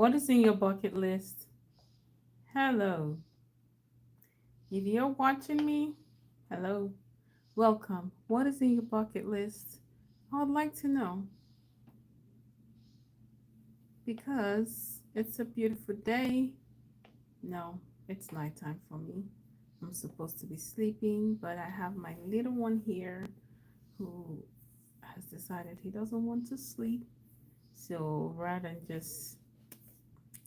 What is in your bucket list? Hello. If you're watching me, hello. Welcome. What is in your bucket list? I would like to know because it's a beautiful day. No, it's nighttime for me. I'm supposed to be sleeping, but I have my little one here who has decided he doesn't want to sleep. So rather than just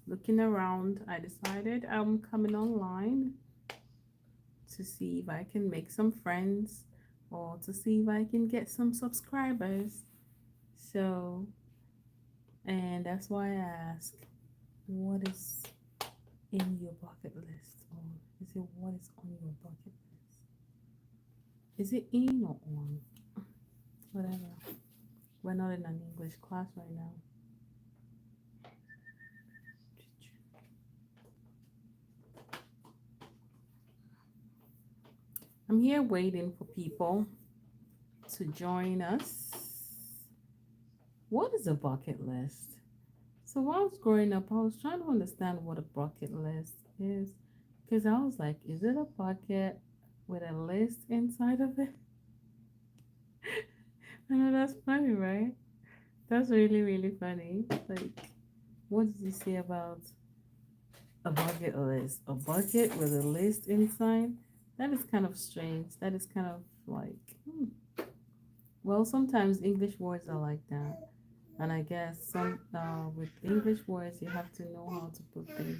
looking around, I decided I'm coming online to see if I can make some friends or to see if I can get some subscribers. So, and that's why I ask, what is in your bucket list? Or is it what is on your bucket list? Is it in or on? Whatever. We're not in an English class right now. I'm here waiting for people to join us. What is a bucket list? So while I was growing up, I was trying to understand what a bucket list is because I was like, is it a bucket with a list inside of it? I know that's funny, right? That's really, really funny. Like, what does he say about a bucket list? A bucket with a list inside? That is kind of strange. That is kind of like, well, sometimes English words are like that. And I guess some with English words, you have to know how to put things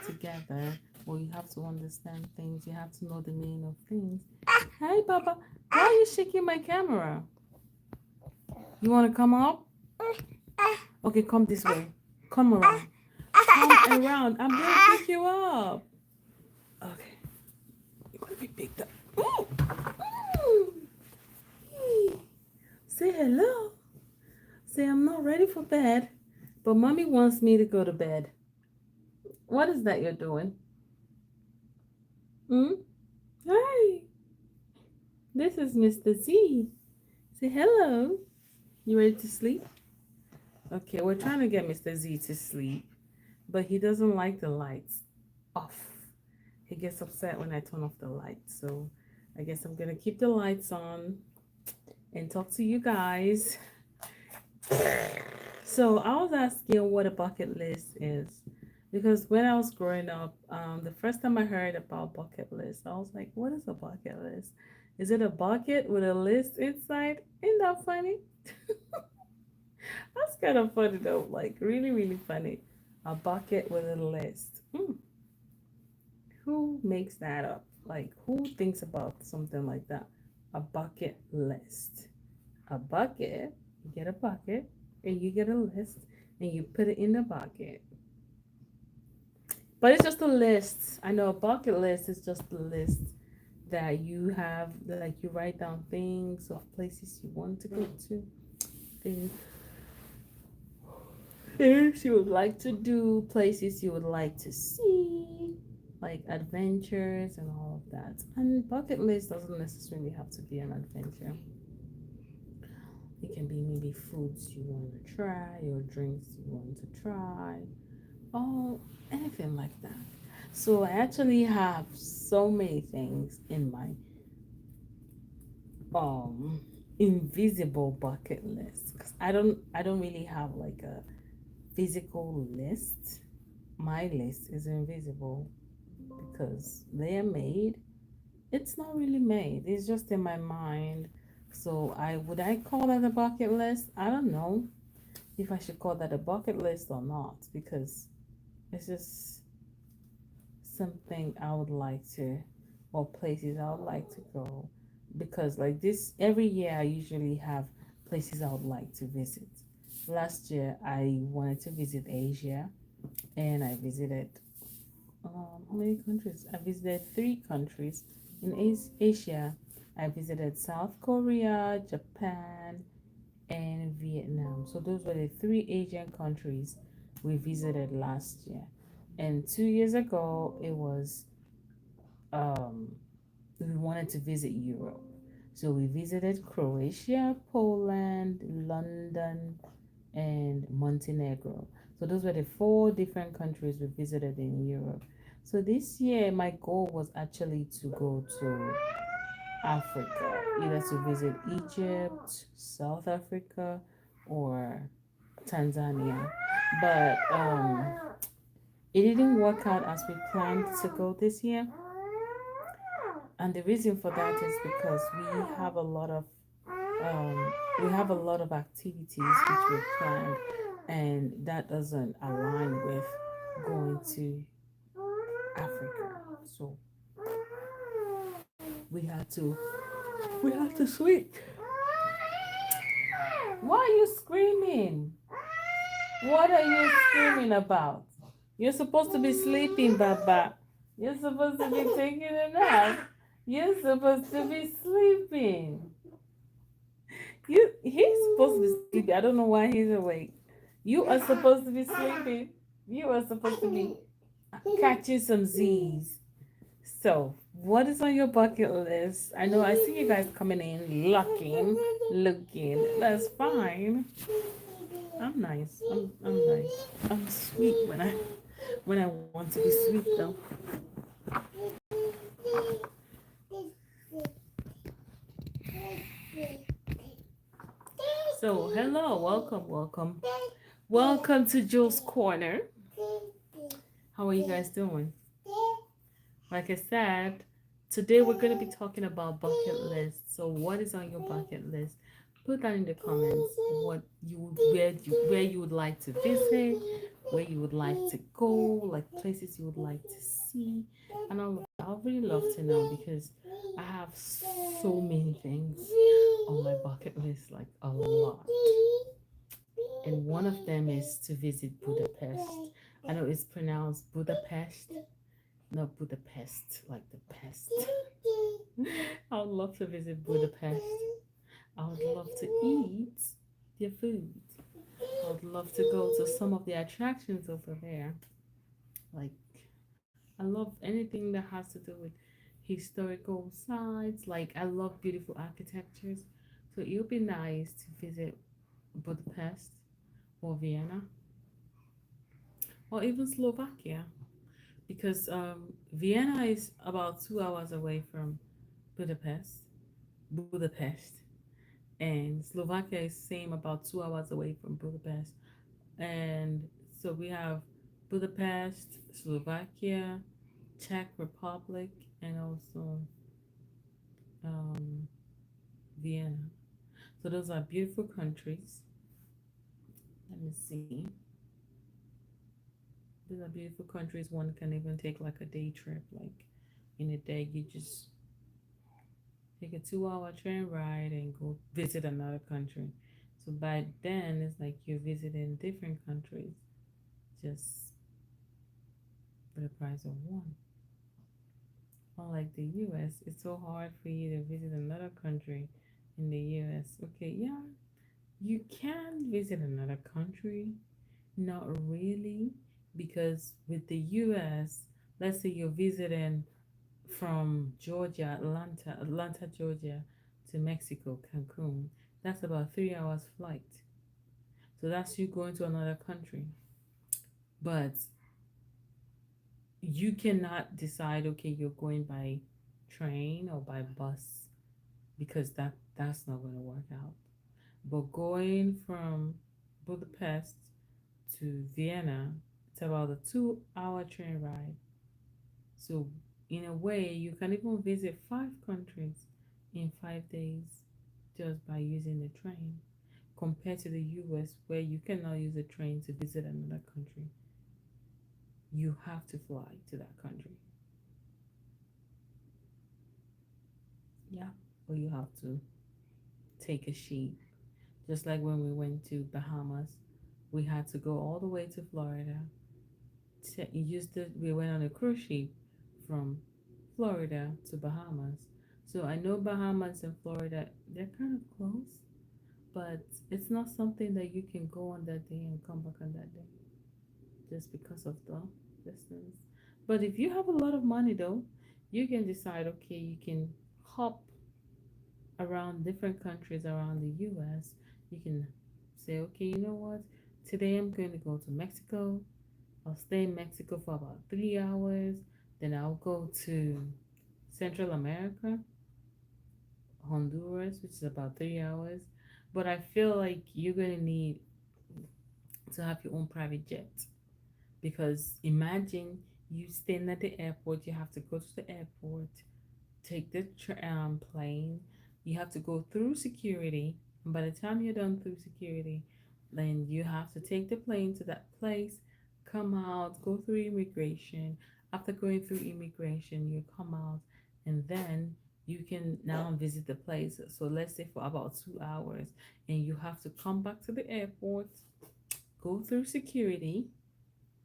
together, or you have to understand things. You have to know the meaning of things. Hey, Papa, why are you shaking my camera? You want to come up? Okay, come this way. Come around. Come around. I'm gonna pick you up. Okay, you're gonna be picked up. Ooh. Ooh. Hey. Say hello. Say I'm not ready for bed, but mommy wants me to go to bed. What is that you're doing? Hmm? Hi, this is Mr. Z. Say hello. You ready to sleep? Okay, we're trying to get Mr. Z to sleep, but he doesn't like the lights off. He gets upset when I turn off the lights. So I guess I'm gonna keep the lights on and talk to you guys. So I was asking what a bucket list is. Because when I was growing up, the first time I heard about bucket list, I was like, what is a bucket list? Is it a bucket with a list inside? Isn't that funny? That's kind of funny though, like really, really funny. A bucket with a list. Who makes that up? Like, who thinks about something like that? A bucket list. A bucket, you get a bucket and you get a list and you put it in the bucket. But it's just a list. I know a bucket list is just a list that you have, like you write down things of places you want to go to, things, things you would like to do, places you would like to see, like adventures and all of that. And bucket list doesn't necessarily have to be an adventure. It can be maybe foods you want to try or drinks you want to try or anything like that. So I actually have so many things in my um invisible bucket list because I don't really have like a physical list. My list is invisible because they are made. It's not really made. It's just in my mind. So I call that a bucket list? I don't know if I should call that a bucket list or not because it's just something I would like to, or places I would like to go. Because, like this, every year I usually have places I would like to visit. Last year I wanted to visit Asia and I visited, how many countries? I visited 3 countries in Asia. I visited South Korea, Japan, and Vietnam. So those were the 3 Asian countries we visited last year. And 2 years ago, it was um, we wanted to visit Europe. So we visited Croatia, Poland, London, and Montenegro. So those were the four different countries we visited in Europe. So this year, my goal was actually to go to Africa, either to visit Egypt, South Africa, or Tanzania. But it didn't work out as we planned to go this year. And the reason for that is because have a lot of we have a lot of activities which we planned, and that doesn't align with going to Africa. So we had to we had to switch. Why are you screaming? What are you screaming about? You're supposed to be sleeping, Baba. You're supposed to be taking a nap. You're supposed to be sleeping. He's supposed to be sleeping. I don't know why he's awake. You are supposed to be sleeping. You are supposed to be catching some Z's. So, what is on your bucket list? I know I see you guys coming in, looking. That's fine. I'm nice. I'm nice. I'm sweet when I want to be sweet though. So, hello, welcome to Julez Corner. How are you guys doing? Like I said, today we're going to be talking about bucket lists. So, what is on your bucket list? Put that in the comments. Where you would like to visit, where you would like to go, like places you would like to see, and all of that. I'd really love to know because I have so many things on my bucket list, like a lot. And one of them is to visit Budapest. I know it's pronounced Budapest, not Budapest, like the pest. I would love to visit Budapest. I would love to eat their food. I would love to go to some of the attractions over there. Like, I love anything that has to do with historical sites. Like, I love beautiful architectures. So, it would be nice to visit Budapest or Vienna or even Slovakia because Vienna is about 2 hours away from Budapest. Budapest. And Slovakia is same about 2 hours away from Budapest. And so we have Budapest, Slovakia, Czech Republic, and also um, Vienna. So those are beautiful countries. Let me see. Those are beautiful countries. One can even take like a day trip. Like in a day, you just take a 2 hour train ride and go visit another country. So by then, it's like you're visiting different countries just for the price of one. Unlike the US, it's so hard for you to visit another country in the US. Okay, yeah, you can visit another country, not really, because with the US, let's say you're visiting from Georgia, Atlanta, Georgia to Mexico, Cancun. That's about 3 hours flight. So that's you going to another country. But you cannot decide, okay, you're going by train or by bus because that's not going to work out. But going from Budapest to Vienna, it's about a 2 hour train ride. So in a way, you can even visit 5 countries in 5 days just by using the train, compared to the US where you cannot use a train to visit another country. You have to fly to that country. Yeah. Or you have to take a ship. Just like when we went to Bahamas, we had to go all the way to Florida. We went on a cruise ship from Florida to Bahamas. So I know Bahamas and Florida, they're kind of close, but it's not something that you can go on that day and come back on that day just because of the distance. But if you have a lot of money though, you can decide, okay, you can hop around different countries around the US. You can Say, okay, you know what? Today I'm going to go to Mexico. I'll stay in Mexico for about 3 hours. Then I'll go to Central America, Honduras, which is about 3 hours. But I feel like you're going to need to have your own private jet because imagine you staying at the airport, you have to go to the airport, take the plane, you have to go through security. And by the time you're done through security, then you have to take the plane to that place, come out, go through immigration. After going through immigration, you come out, and then you can now visit the place. So let's say for about 2 hours, and you have to come back to the airport, go through security,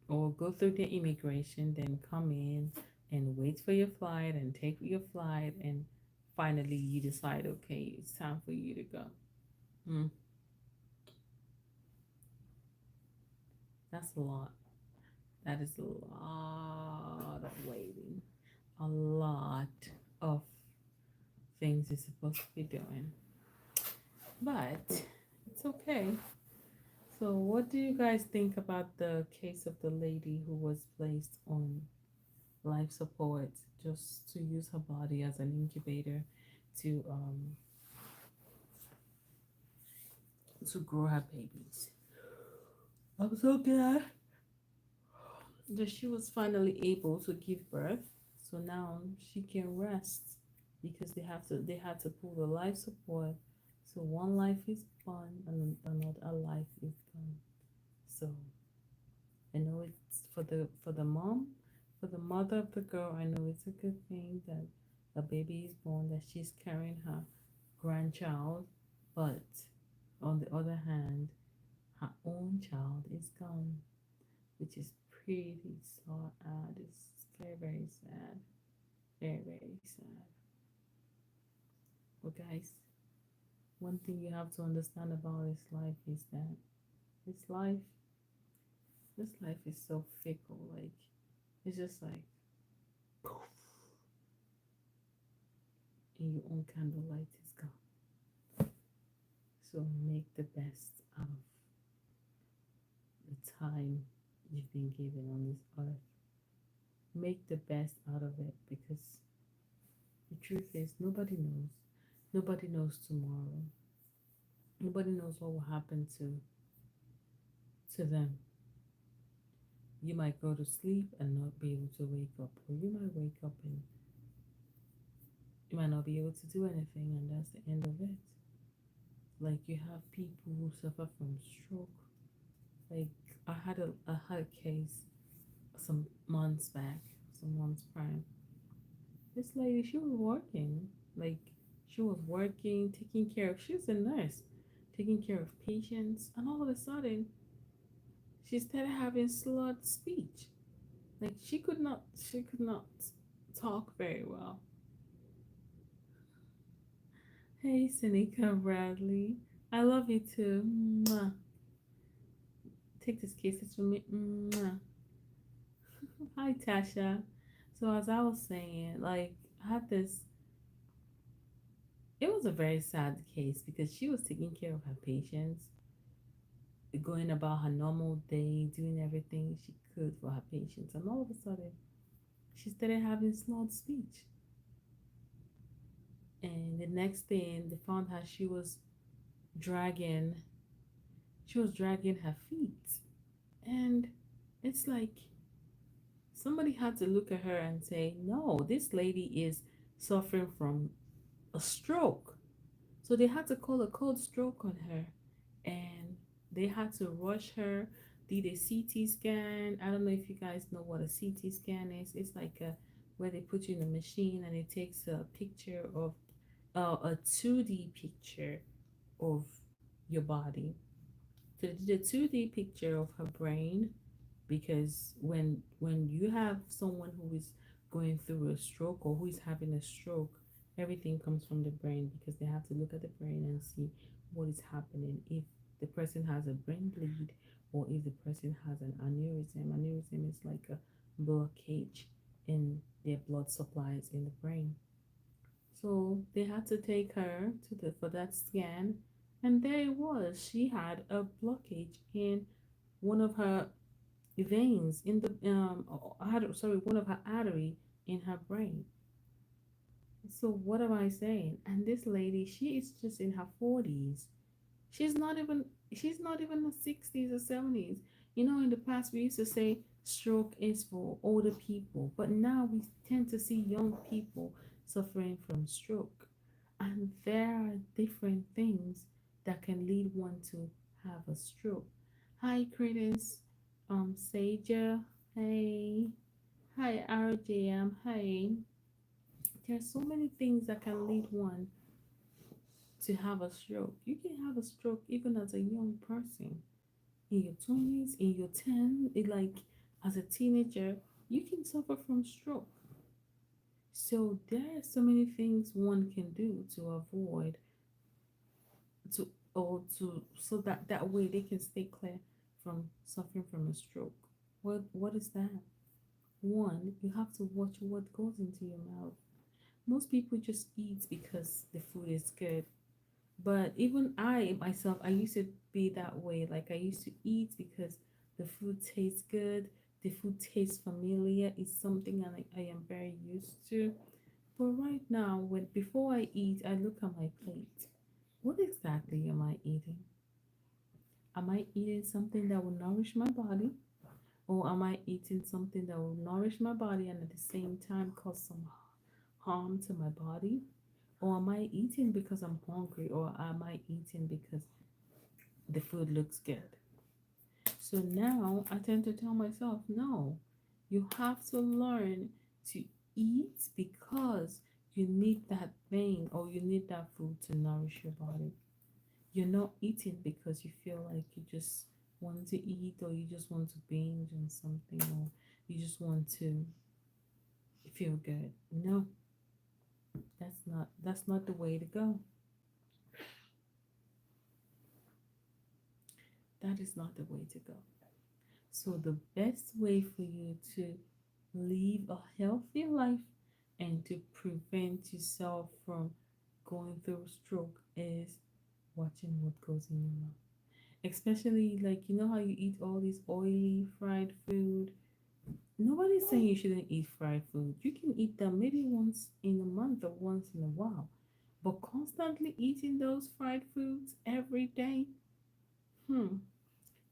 or go through the immigration, then come in and wait for your flight and take your flight, and finally you decide, okay, it's time for you to go. Mm, that's a lot. That is a lot of waiting. A lot of things you're supposed to be doing. But it's okay. So, what do you guys think about the case of the lady who was placed on life support just to use her body as an incubator to um to grow her babies? I'm so glad that she was finally able to give birth. So now she can rest because they had to pull the life support. So one life is born and another life is gone. So I know it's for the mom, for the mother of the girl. I know it's a good thing that a baby is born, that she's carrying her grandchild, but on the other hand, her own child is gone, which is pretty sad. It's very, very sad. Very, very sad. But guys, one thing you have to understand about this life is that this life, this life is so fickle. Like it's just like in your own candlelight is gone. So make the best out of the time you've been given on this earth. Make the best out of it because the truth is nobody knows. Nobody knows tomorrow. Nobody knows what will happen to them. You might go to sleep and not be able to wake up, or you might wake up and you might not be able to do anything, and that's the end of it. Like you have people who suffer from stroke. Like I had a case some months back, some months prior. This lady, she was working, like she was working, taking care of. She was a nurse, taking care of patients, and all of a sudden, she started having slurred speech. Like she could not talk very well. Hey, Seneca Bradley, I love you too. Mwah. Take this kisses from me. Mwah. Hi, Tasha. So as I was saying, like I had this. It was a very sad case because she was taking care of her patients, going about her normal day, doing everything she could for her patients, and all of a sudden, she started having slurred speech. And the next thing, they found her dragging, she was dragging her feet, and it's like somebody had to look at her and say, "No, this lady is suffering from a stroke." So they had to call a cold stroke on her, and they had to rush her, did a CT scan. I don't know if you guys know what a CT scan is. It's like where they put you in a machine and it takes a picture of a 2D picture of your body. So they did a 2D picture of her brain because when you have someone who is going through a stroke or who is having a stroke, everything comes from the brain because they have to look at the brain and see what is happening, if the person has a brain bleed or if the person has an aneurysm is like a blockage in their blood supplies in the brain. So they had to take her to the for that scan, And there it was. She had a blockage in one of her veins in the sorry, one of her artery in her brain. So what am I saying? And this lady, she is just in her 40s. She's not even she's not even the 60s or 70s. You know, in the past we used to say stroke is for older people, but now we tend to see young people suffering from stroke. And there are different things that can lead one to have a stroke. Hi Credence, Saja, hey, hi RJM, hey. There are so many things that can lead one to have a stroke. You can have a stroke even as a young person, in your 20s, in your 10s, like as a teenager, you can suffer from stroke. So there are so many things one can do to avoid to or to so that that way they can stay clear from suffering from a stroke. What is that? One, you have to watch what goes into your mouth. Most people just eat because the food is good. But even I myself, I used to be that way. Like I used to eat because the food tastes good, the food tastes familiar. It's something I am very used to. But right now, when before I eat, I look at my plate. What exactly am I eating? Am I eating something that will nourish my body? Or am I eating something that will nourish my body and at the same time cause some harm to my body? Or am I eating because I'm hungry? Or am I eating because the food looks good? So now I tend to tell myself, no, you have to learn to eat because you need that thing or you need that food to nourish your body. You're not eating because you feel like you just want to eat or you just want to binge on something or you just want to feel good. No, that's not the way to go. That is not the way to go. So the best way for you to live a healthy life and to prevent yourself from going through a stroke is watching what goes in your mouth. Especially like you know how you eat all these oily fried food. Nobody's saying you shouldn't eat fried food. You can eat them maybe once in a month or once in a while. But constantly eating those fried foods every day, hmm,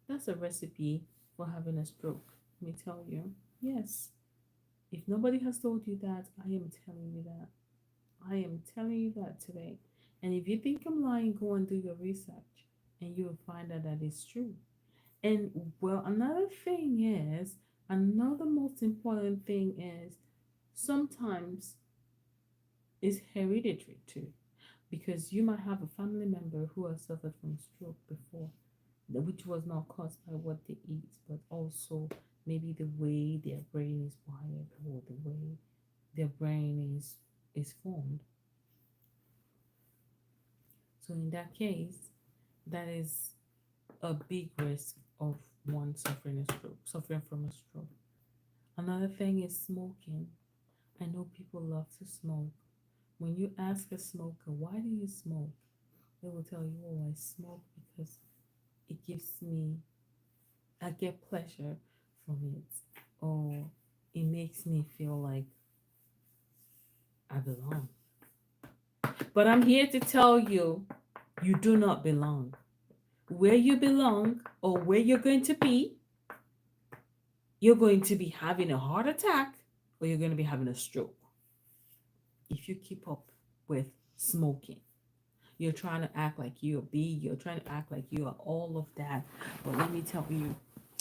that's a recipe for having a stroke. Let me tell you. Yes. If nobody has told you that, I am telling you that. I am telling you that today. And if you think I'm lying, go and do your research and you will find out that it's true. And well, another thing is, another most important thing is sometimes it's hereditary too. Because you might have a family member who has suffered from stroke before, which was not caused by what they eat, but also maybe the way their brain is wired or the way their brain is formed. So in that case, that is a big risk of one suffering from a stroke. Another thing is smoking. I know people love to smoke. When you ask a smoker, why do you smoke? They will tell you, oh, I smoke because it gives me, I get pleasure from it, or it makes me feel like I belong. But I'm here to tell you, you do not belong. Where you belong or where you're going to be, you're going to be having a heart attack or you're going to be having a stroke if you keep up with smoking. You're trying to act like you're big, you're trying to act like you are all of that. But let me tell you,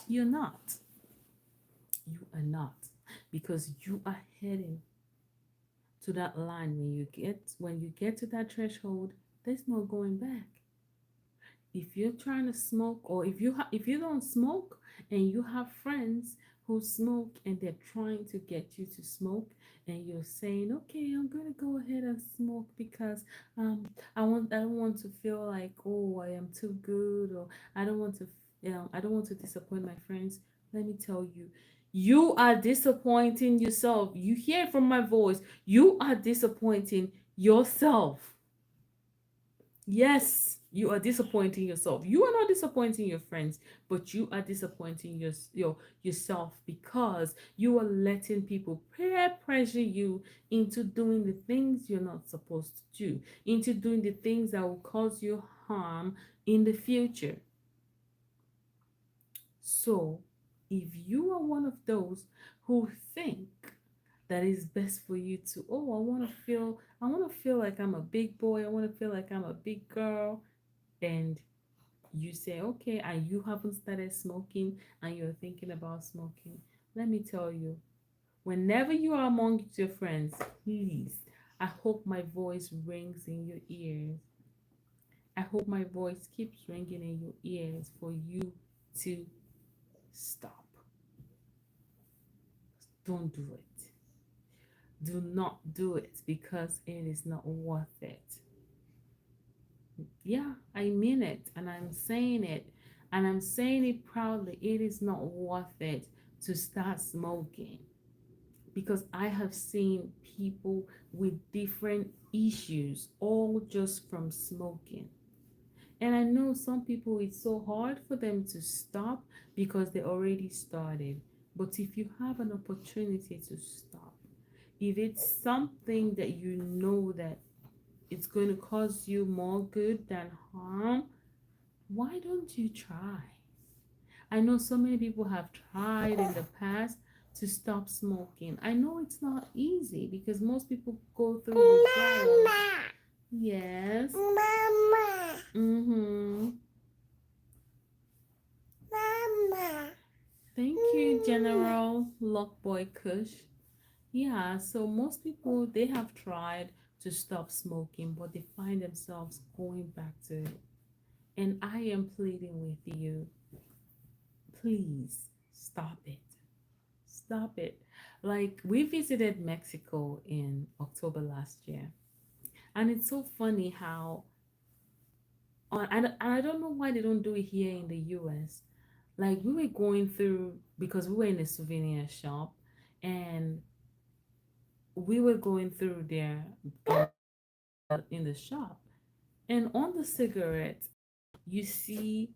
you're not. You are not. Because you are heading to that line when you get to that threshold, there's no going back. If you're trying to smoke or if you don't smoke and you have friends who smoke and they're trying to get you to smoke and you're saying okay, I'm gonna go ahead and smoke because I don't want to feel like oh I am too good or I don't want to I don't want to disappoint my friends. Let me tell you, you are disappointing yourself. You hear it from my voice, you are disappointing yourself. Yes, You are disappointing yourself. You are not disappointing your friends, but you are disappointing yourself because you are letting people peer pressure you into doing the things you're not supposed to do, into doing the things that will cause you harm in the future. So, if you are one of those who think that it's best for you to, oh, I want to feel like I'm a big boy, I want to feel like I'm a big girl, and you say, okay, and you haven't started smoking and you're thinking about smoking, let me tell you, whenever you are amongst your friends, please, I hope my voice rings in your ears. I hope my voice keeps ringing in your ears for you to stop. Don't do it. Do not do it because it is not worth it. Yeah, I mean it, and I'm saying it, and I'm saying it proudly. It is not worth it to start smoking because I have seen people with different issues all just from smoking. And I know some people, it's so hard for them to stop because they already started. But if you have an opportunity to stop, if it's something that you know that it's going to cause you more good than harm, why don't you try? I know so many people have tried in the past to stop smoking. I know it's not easy because most people go through withdrawals. Yes. Mama. Mm-hmm. Mama. Thank you, General Lockboy Kush. Yeah, so most people they have tried to stop smoking, but they find themselves going back to it. And I am pleading with you, please stop it. Stop it. Like, we visited Mexico in October last year. And it's so funny how, I don't know why they don't do it here in the US. Like, we were going through, because we were in a souvenir shop, and we were going through there in the shop. And on the cigarette, you see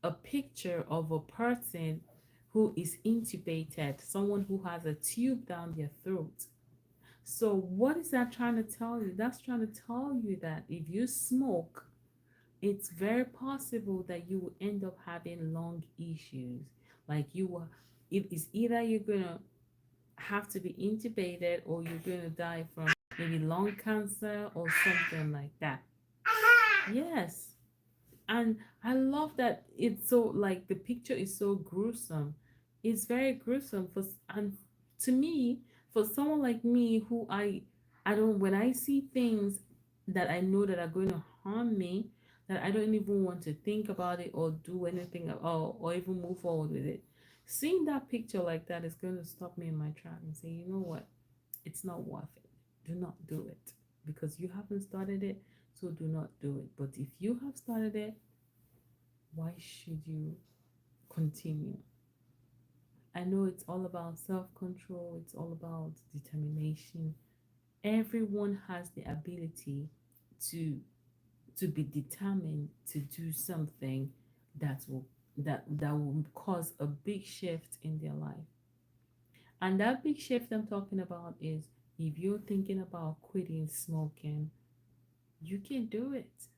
a picture of a person who is intubated, someone who has a tube down their throat. So, what is that trying to tell you? That's trying to tell you that if you smoke, it's very possible that you will end up having lung issues. Like, you will, it is either you're gonna have to be intubated or you're gonna die from maybe lung cancer or something like that. Yes. And I love that it's so, like, the picture is so gruesome. It's very gruesome and to me, for someone like me who I don't, when I see things that I know that are going to harm me, that I don't even want to think about it or do anything at all or even move forward with it. Seeing that picture like that is going to stop me in my track and say, you know what? It's not worth it. Do not do it because you haven't started it, so do not do it. But if you have started it, why should you continue? I know it's all about self control, it's all about determination. Everyone has the ability to be determined to do something that will cause a big shift in their life. And that big shift I'm talking about is, if you're thinking about quitting smoking, you can do it.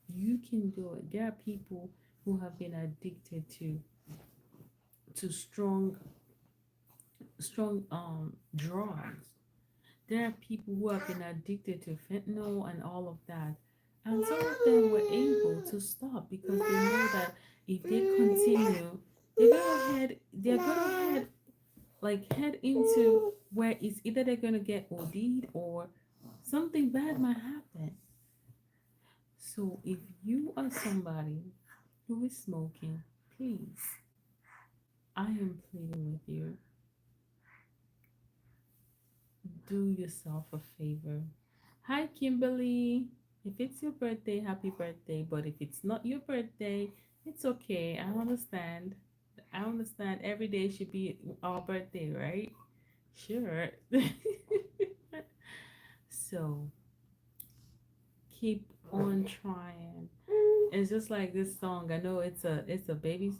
You can do it. There are people who have been addicted to strong drugs. There are people who have been addicted to fentanyl and all of that. And some of them were able to stop because they know that if they continue, they're gonna head into where it's either they're gonna get OD'd or something bad might happen. So if you are somebody who is smoking, please, I am pleading with you, do yourself a favor. Hi, Kimberly. If it's your birthday, happy birthday. But if it's not your birthday, it's okay. I understand. I understand every day should be our birthday, right? Sure. So keep on trying. It's just like this song. I know it's a baby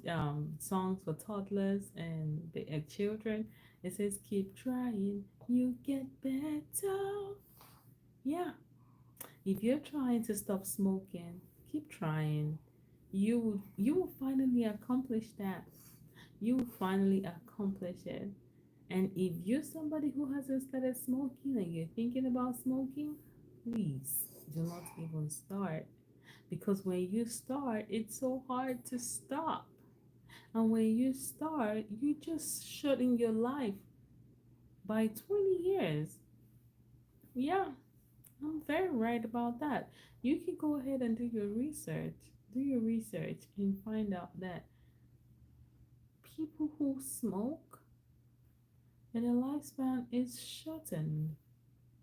songs for toddlers and children. It says keep trying, you get better. Yeah. If you're trying to stop smoking, keep trying. You will finally accomplish that. You will finally accomplish it. And if you're somebody who hasn't started smoking and you're thinking about smoking, please do not even start. Because when you start, it's so hard to stop. And when you start, you just shutting your life by 20 years. Yeah, I'm very right about that. You can go ahead and do your research. Do your research and find out that people who smoke and their lifespan is shortened.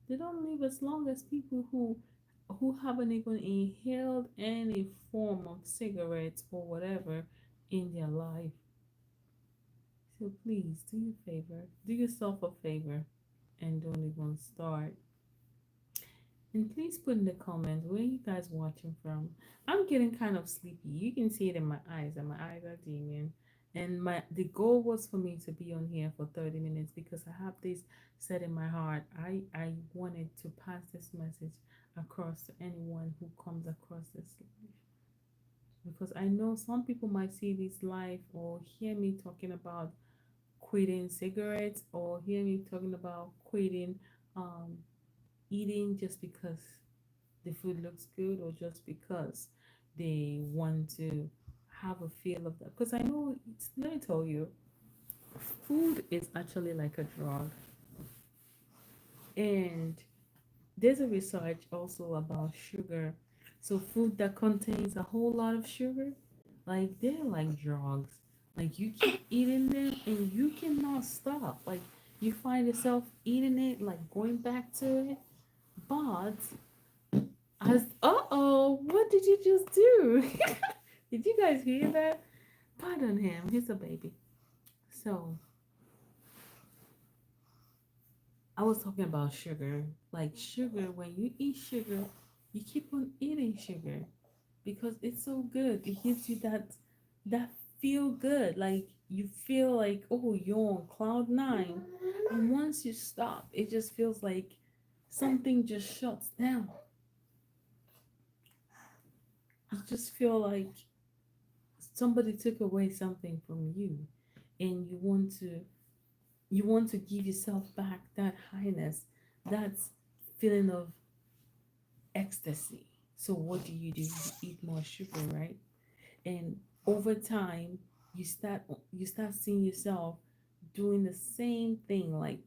They don't live as long as people who haven't even inhaled any form of cigarettes or whatever in their life. So please do you a favor, do yourself a favor, and don't even start. And please put in the comments where you guys watching from. I'm getting kind of sleepy. You can see it in my eyes, and my eyes are dimming. And the goal was for me to be on here for 30 minutes because I have this set in my heart. I wanted to pass this message across to anyone who comes across this life. Because I know some people might see this live or hear me talking about quitting cigarettes or hear me talking about quitting um, eating just because the food looks good or just because they want to have a feel of that. Because I know, let me tell you, food is actually like a drug. And there's a research also about sugar. So food that contains a whole lot of sugar, like they're like drugs. Like you keep eating them and you cannot stop. Like you find yourself eating it, like going back to it. But as what did you just do? Did you guys hear that? Pardon him, he's a baby. So I was talking about sugar. Like sugar, when you eat sugar, you keep on eating sugar because it's so good. It gives you that feel good. Like you feel like, oh, you're on cloud nine. And once you stop, it just feels like something just shuts down. You just feel like somebody took away something from you and you want to give yourself back that highness, that feeling of ecstasy. So what do? You eat more sugar, right? And over time you start seeing yourself doing the same thing, like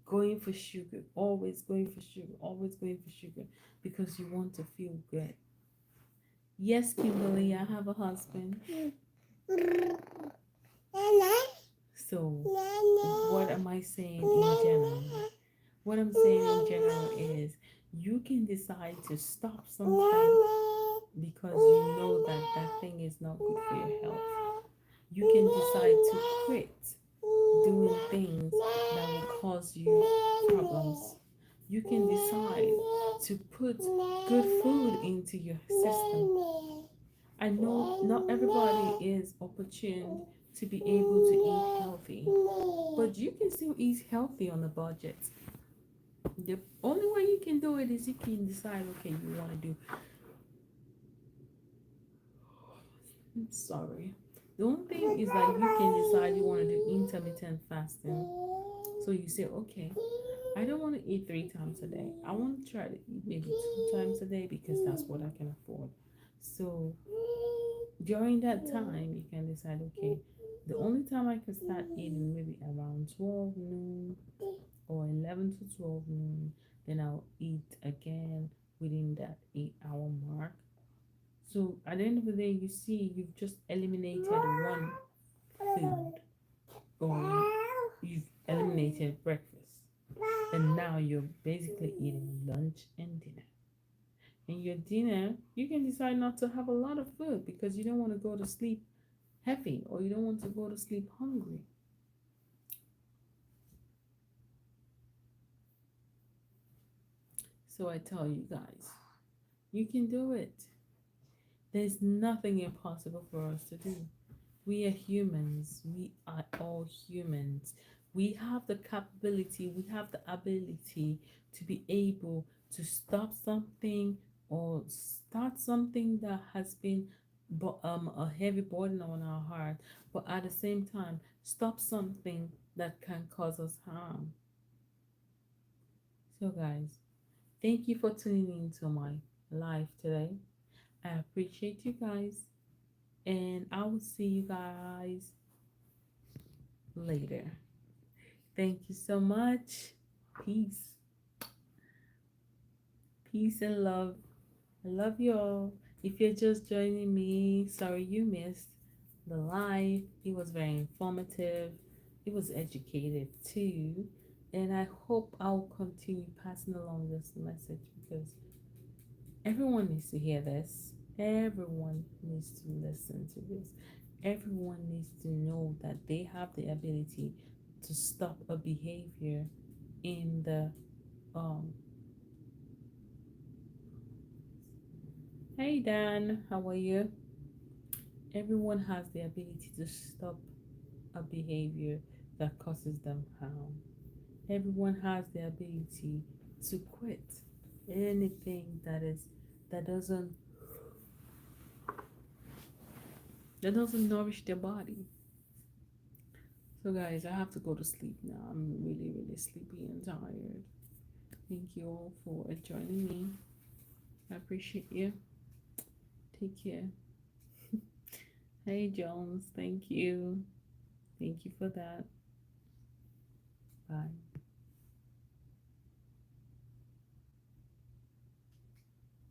going for sugar, always going for sugar, always going for sugar, because you want to feel good. Yes, Kimberly, I have a husband. So what am I saying in general? What I'm saying in general is you can decide to stop something because you know that that thing is not good for your health. You can decide to quit doing things that will cause you problems. You can decide to put good food into your system. I know not everybody is opportune to be able to eat healthy, but you can still eat healthy on a budget. The only way you can do it is you can decide, okay, you want to do, I'm sorry. The only thing is that you can decide you want to do intermittent fasting. So you say, okay, I don't want to eat 3 times a day. I want to try to eat maybe 2 times a day because that's what I can afford. So during that time, you can decide, okay, the only time I can start eating maybe around 12 noon or 11 to 12 noon, then I'll eat again within that 8 hour mark. So at the end of the day, you see, you've just eliminated one food, or you've eliminated breakfast, and now you're basically eating lunch and dinner. And your dinner, you can decide not to have a lot of food because you don't want to go to sleep heavy or you don't want to go to sleep hungry. So I tell you guys, You can do it. There's nothing impossible for us to do. We are humans. We are all humans. We have the capability, we have the ability to be able to stop something or start something that has been a heavy burden on our heart, but at the same time, stop something that can cause us harm. So, guys, thank you for tuning into my live today. I appreciate you guys, and I will see you guys later. Thank you so much. Peace. Peace and love. I love you all. If you're just joining me, sorry you missed the live. It was very informative. It was educative too. And I hope I'll continue passing along this message because everyone needs to hear this. Everyone needs to listen to this. Everyone needs to know that they have the ability to stop a behavior in the um hey Dan, how are you? Everyone has the ability to stop a behavior that causes them harm. Everyone has the ability to quit anything that doesn't that doesn't nourish their body. So guys, I have to go to sleep now. I'm really, really sleepy and tired. Thank you all for joining me. I appreciate you. Take care. Hey Jones, thank you. Thank you for that. Bye.